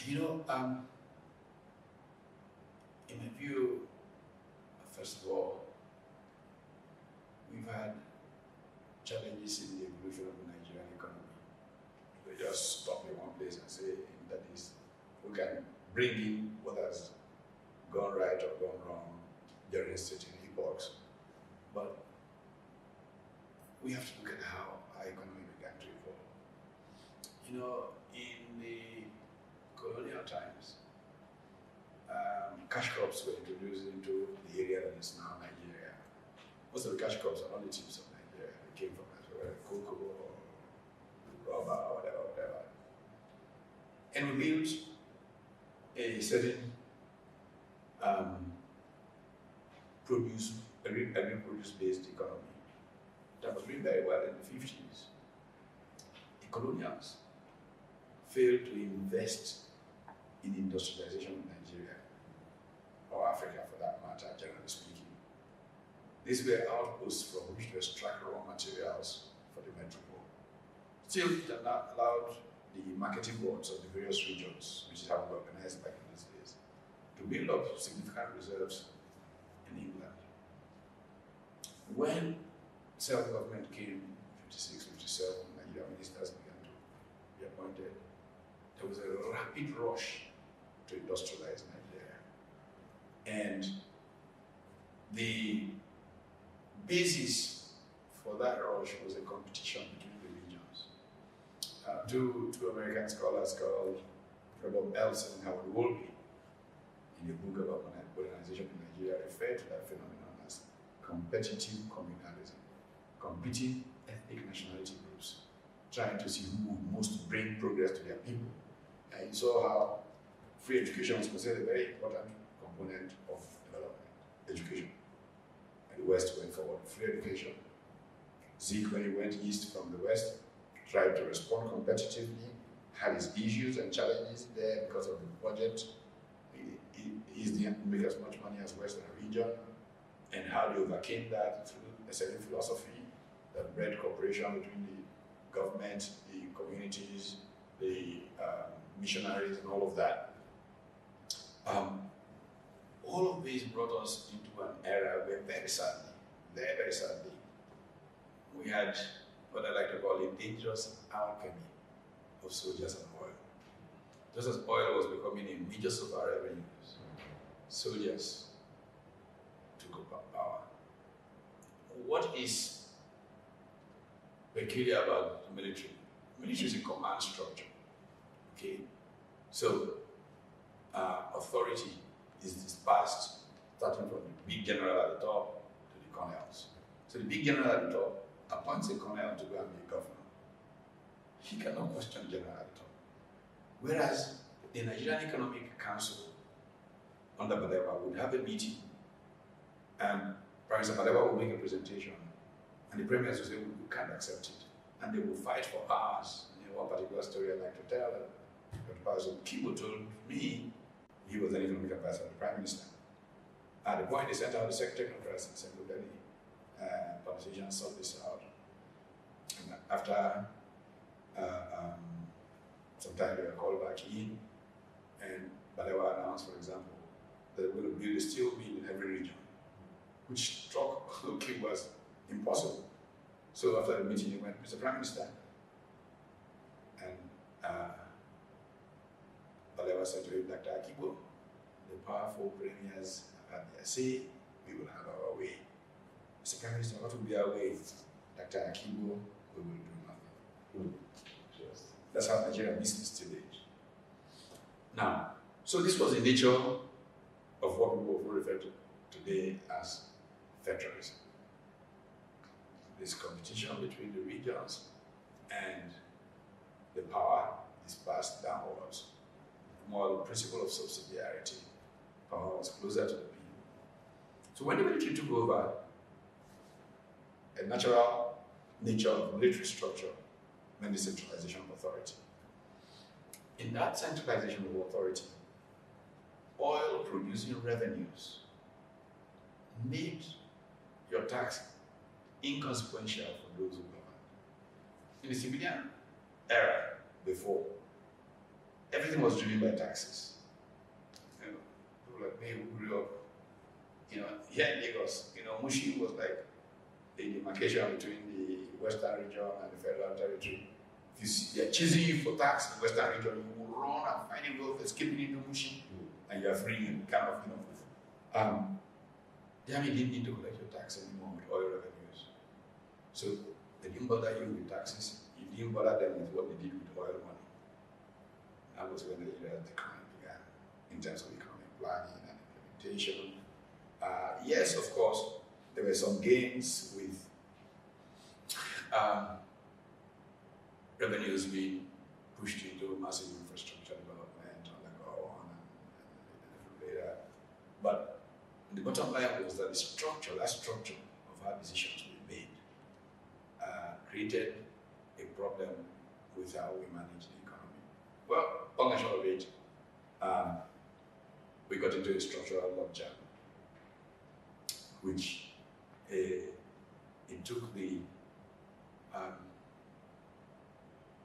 You know, in my view, first of all, we've had challenges in the evolution of the Nigerian economy. We just stop in one place and say, that is, we can bring in what has gone right or gone wrong during certain epochs. But we have to look at how our economy began to evolve. You know, in the colonial times, cash crops were introduced into the area that is now Nigeria. Most of the cash crops are on the tips of Nigeria. They came from cocoa or rubber or whatever. And we built a certain agri-produce-based economy that was doing very well in the 50s. The colonials failed to invest in industrialization of Nigeria, or Africa for that matter, generally speaking. These were outposts from which to extract raw materials for the metropole. Still, it allowed the marketing boards of the various regions, which is how we organized back in those days, to build up significant reserves in England. When self-government came, 56, 57, Nigerian ministers began to be appointed, there was a rapid rush to industrialize Nigeria. And the basis for that rush was a competition between the regions. Two American scholars called Robert Belson and Howard Wolpe, in a book about modernization in Nigeria, referred to that phenomenon as competitive communalism, competing ethnic nationality groups, trying to see who would most bring progress to their people. And you saw how free education was considered a very important component of development, education. And the West went forward with free education. Zeke, when he went east from the West, tried to respond competitively, had his issues and challenges there because of the budget. He didn't make as much money as Western region, and how they overcame that through a certain philosophy that bred cooperation between the government, the communities, the missionaries, and all of that. All of these brought us into an era where very sadly, we had what I like to call a dangerous alchemy of soldiers and oil. Just as oil was becoming a major source of our revenues, soldiers took over power. What is peculiar about the military? Military is a command structure. Okay, so authority is dispersed, starting from the big general at the top to the colonels. So the big general at the top appoints a colonel to go and be a governor. He cannot question the general at the top. Whereas the Nigerian Economic Council under Balewa would have a meeting, and Prime Minister Balewa will make a presentation, and the premiers will say, we can't accept it. And they will fight for hours. One particular story I like to tell, Dr. Pazo Kibo told me, he was an economic advisor to the Prime Minister. At the point they sent out the secretary technocrats and said, look, any politicians sort this out. And after some time they were called back in, and Balewa announced, for example, that we're going to build a steel mill in every region, which struck Kibo was impossible. So after the meeting, he went, Mr. Prime Minister, and Balewa said to him, Dr. Akibo, the powerful premiers have had their say, we will have our way. Mr. Prime Minister, what will be our way? Dr. Akibo, we will do nothing. That's how Nigerian business today. Now, so this was the nature of what people refer to today as federalism. This competition between the regions, and the power is passed downwards. More the principle of subsidiarity, power was closer to the people. So when the military took over, a natural nature of military structure meant the centralization of authority. In that centralization of authority, oil producing revenues made your tax inconsequential for those who govern. In the civilian era before, everything was driven by taxes. You know, people like me who grew up, you know, here in Lagos, you know, Mushi was like the demarcation between the Western region and the Federal Territory. If you see they're chasing you for tax in the Western region, you will run and find a way of escaping into Mushi, and you're free and kind of, you know. The army didn't need to collect your tax anymore with oil revenues. So they didn't bother you with taxes, you didn't bother them with what they did with oil money. That was when the decline began in terms of economic planning and implementation. Yes, of course, there were some gains with revenues being pushed into massive infrastructure development and later. But the bottom line was that that structure of how decisions were made created a problem with how we manage the economy. Well, long and short of it, we got into a structural logjam, which it took the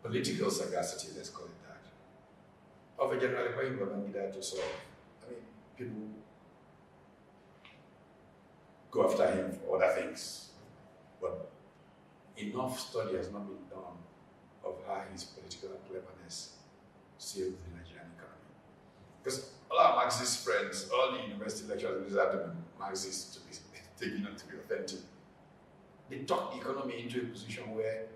political sagacity, let's call it that, of a generally quite Babangida to solve. I mean, people go after him for other things, but enough study has not been done of how his political cleverness saved the Nigerian economy. Because all our Marxist friends, all the university lecturers have to be Marxists to be taken on to be authentic. They talk the economy into a position where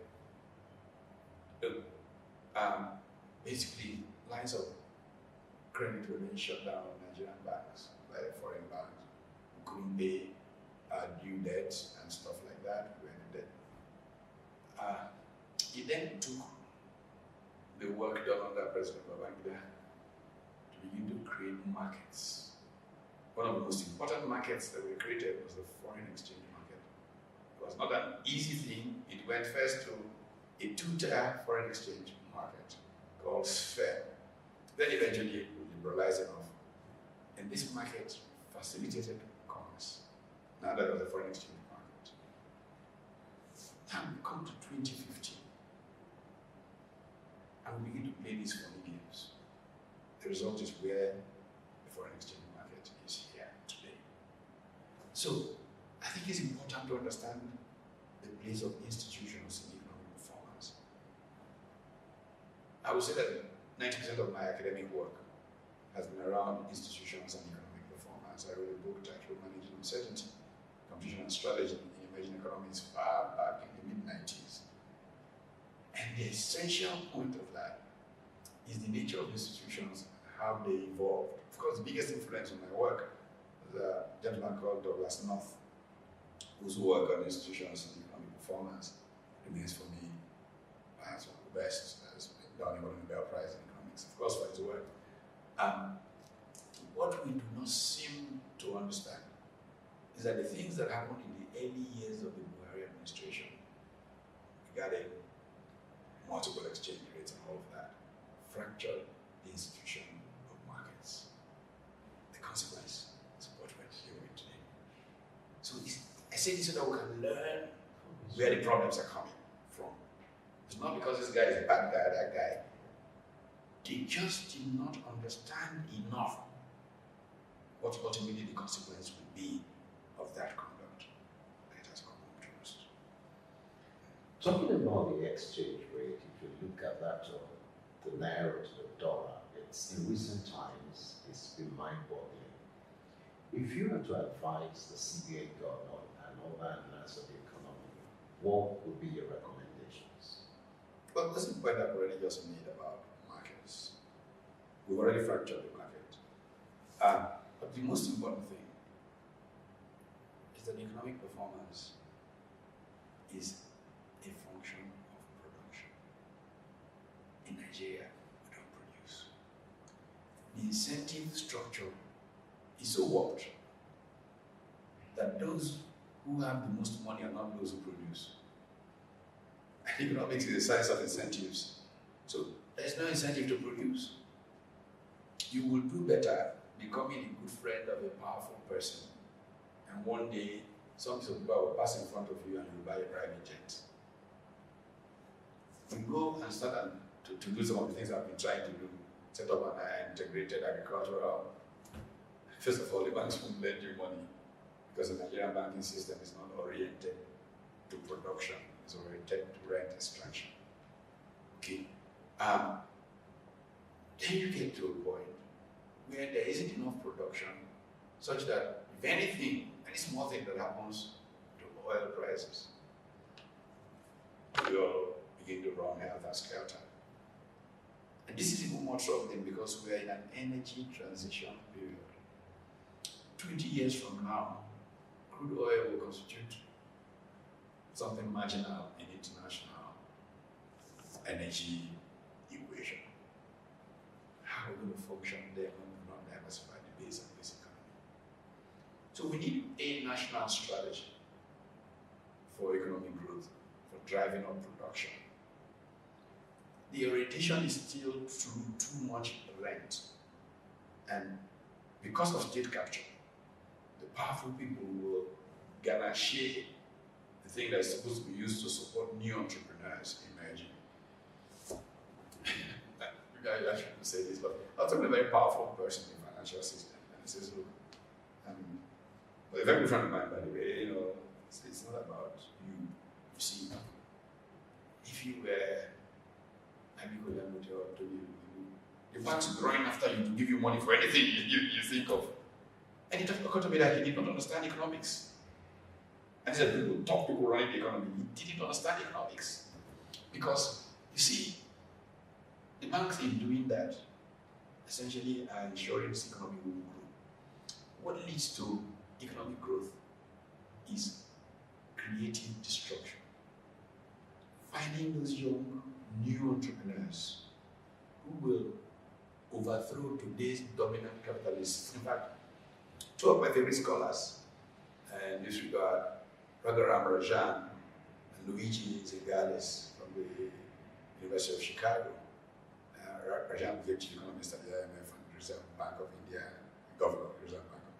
basically lines of credit were being shut down in Nigerian banks, like foreign banks. We couldn't pay due debts and stuff like that. We were in debt. It then took the work done under President Babangida to begin to create markets. One of the most important markets that were created was the foreign exchange market. It was not an easy thing. It went first to a two-tier foreign exchange market called Sphere. Then eventually it liberalized enough. And this market facilitated commerce. Now that was the foreign exchange market. Now we come to 2015 and we begin to play these funny games. The result is where the foreign exchange market is here today. So I think it's important to understand the place of institutions in economic performance. I would say that 90% of my academic work has been around institutions and economic performance. I wrote a book titled Managing Uncertainty, Competition and Strategy in Emerging Economies far back in the mid-90s. And the essential point of that is the nature of institutions and how they evolved. Of course, the biggest influence on my work was a gentleman called Douglas North, whose work on institutions and economic performance remains for me perhaps one of the best that has been done in the Nobel Prize in Economics, of course, for his work. What we do not seem to understand is that the things that happened in the early years of the Buhari administration regarding multiple exchange rates and all of that fractured the institution of markets. The consequence is what we're dealing with today. So I say this so that we can learn where the problems are coming from. It's not because this guy is a bad guy, that guy. They just did not understand enough what ultimately the consequence would be of that conduct. Let us come home to us. Talking about the exchange rate, if you look at that, the Naira to the dollar, it's in recent times, it's been mind-boggling. If you were to advise the CBA governor and other leaders of the economy, what would be your recommendations? Well, this is the point I've already just made about markets. We've already fractured the market. But the most important thing is that economic performance is a function of production. In Nigeria, we don't produce. The incentive structure is so warped that those who have the most money are not those who produce. And economics is a science of incentives. So there's no incentive to produce. You will do better becoming a good friend of a powerful person. And one day, some people will pass in front of you and you buy a private jet. You go and start to do some of the things I've been trying to do. set up an integrated agricultural. First of all, the banks won't lend you money because the Nigerian banking system is not oriented to production, it's oriented to rent extraction. Okay. Then you get to a point where there isn't enough production such that if anything, any small thing that happens to oil prices, we all begin to run helter skelter. And this is even more troubling because we are in an energy transition period. 20 years from now, crude oil will constitute something marginal in international energy equation. How are we going to function there when we not diversify the base of this economy? So we need a national strategy for economic growth, for driving up production. The orientation is still through too much rent. And because of state capture, the powerful people will gather share the thing that is supposed to be used to support new entrepreneurs emerging. I shouldn't say this, but I was talking to a very powerful person in the financial system, and he says, look, a very good friend of mine, by the way, it's not about you. You see, if you were the banks will be running after you to give you money for anything you think of. And it occurred to me that he did not understand economics. And these are top people running the economy. He didn't understand economics. Because, you see, the banks in doing that essentially are ensuring this economy will grow. What leads to economic growth is creative disruption. Finding those young, new entrepreneurs who will overthrow today's dominant capitalists. In fact, two of my favorite scholars in this regard, Raghuram Rajan and Luigi Zingales from the University of Chicago. Rajan was the chief economist at the IMF and Reserve Bank of India, governor of the Reserve Bank of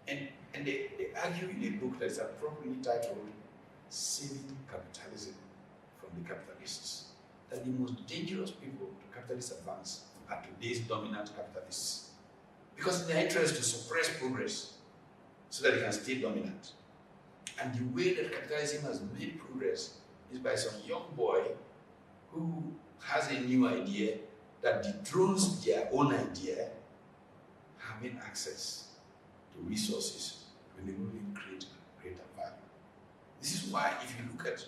India. And they argue in a book that is appropriately titled Saving Capitalism from the Capitalists, that the most dangerous people to capitalist advance are today's dominant capitalists. Because it's their interest to suppress progress so that they can stay dominant. And the way that capitalism has made progress is by some young boy who has a new idea that dethrones their own idea, having access to resources to enable him create greater value. This is why if you look at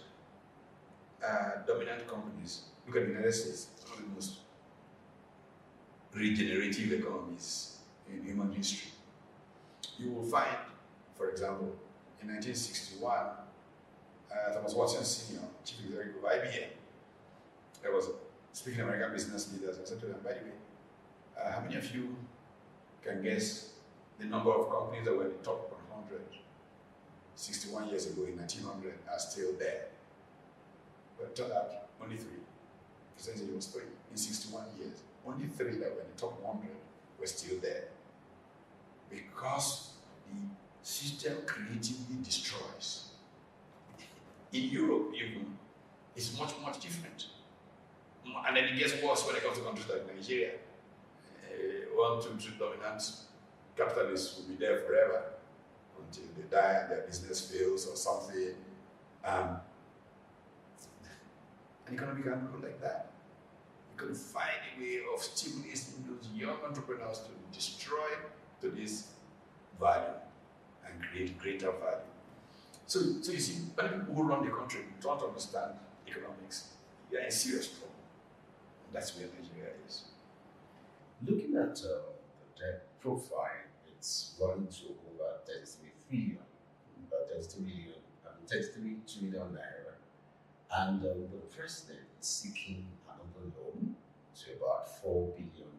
dominant companies, look at the United States, one of the most regenerative economies in human history. You will find, for example, in 1961, Thomas Watson Sr., chief executive of IBM, I was speaking to American business leaders. I said to them, by the way, how many of you can guess the number of companies that were in the top 100 61 years ago in 1900 are still there? But it turned out only 3. Percentage was 3 in 61 years. Only 3 that were in the top 100 were still there. Because the system creatively destroys. In Europe, even, it's much, much different. And then it gets worse when it comes to countries like Nigeria. 1, 2, 3 dominant capitalists will be there forever until they die and their business fails or something. An economy can't grow like that. You can find a way of stimulating those young entrepreneurs to destroy today's value and create greater value. So you see, many people who run the country don't understand economics. They are in serious trouble. And that's where Nigeria is. Looking at the debt profile, it's running to over 33 trillion naira. And the president is seeking another loan to about $4 billion.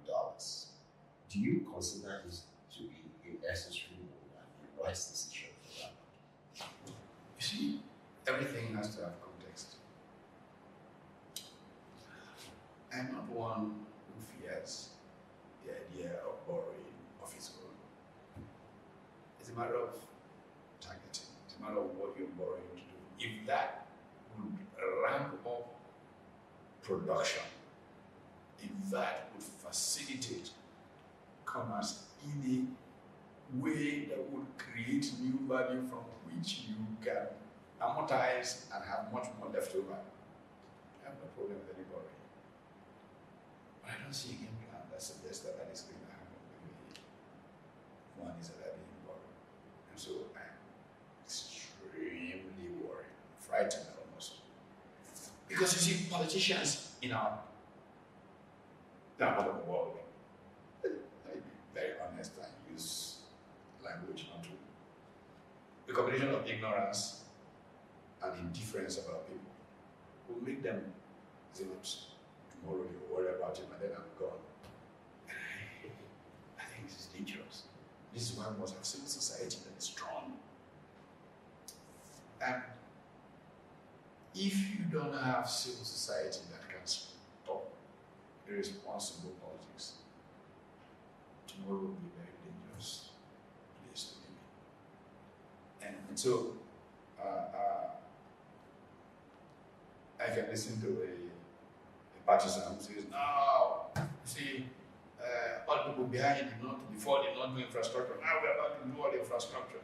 Do you consider this to be a necessary move and a wise decision for that? You see, everything has to have context. I'm not one who fears the idea of borrowing of its own. It's a matter of targeting. It's a matter of what you're borrowing to do. If that would ramp up production, if that would facilitate commerce in a way that would create new value from which you can amortize and have much more left over. I have no problem with anybody. But I don't see a game plan that suggests that that is going to happen when one is at that being borrowed. And so I'm extremely worried, frightened almost. Because you see, politicians in our part of the world, I'll be very honest and use language not to. The combination of ignorance and indifference about people will make them zealots. Tomorrow you worry about it, and then I'm gone. I think this is dangerous. This is why we must have civil society that is strong. And if you don't have civil society that can stop irresponsible politics, tomorrow will be a very dangerous place to be. And so, I can listen to a partisan who says, no, see, all people behind before did not do infrastructure. Now we're about to do all the infrastructure.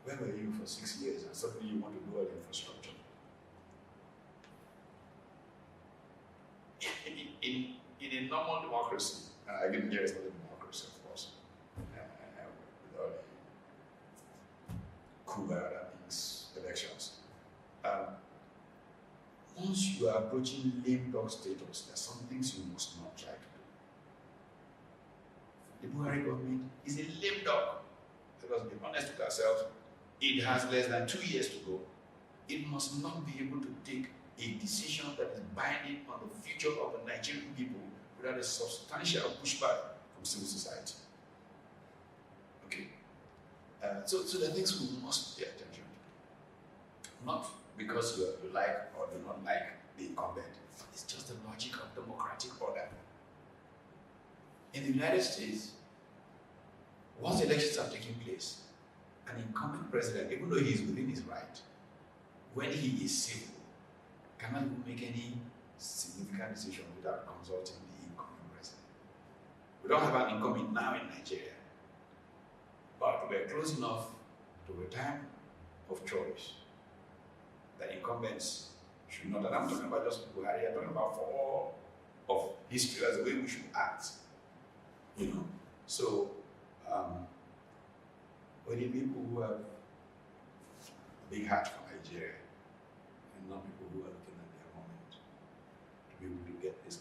Where were you for 6 years and suddenly you want to do all the infrastructure? In a normal democracy, I didn't hear it's not a democracy, of course, with all the coup that means elections. Once you are approaching lame dog status, there are some things you must not try to do. The Buhari government is a lame dog. Let us be honest with ourselves. It has less than 2 years to go. It must not be able to take a decision that is binding on the future of the Nigerian people without a substantial pushback from civil society. Okay? So there are things we must pay attention to. Not because you like or do not like the incumbent. It's just the logic of democratic order. In the United States, once elections are taking place, an incumbent president, even though he is within his right, when he is civil, cannot even make any significant decision without consulting the incoming president. We don't have an incumbent now in Nigeria, but we're close enough to a time of choice that incumbents should not, and I'm talking about just Buhari, I'm talking about for all of history, that's the way we should act. So we need people who have a big heart for Nigeria, and not people who are looking at their moment to be able to get this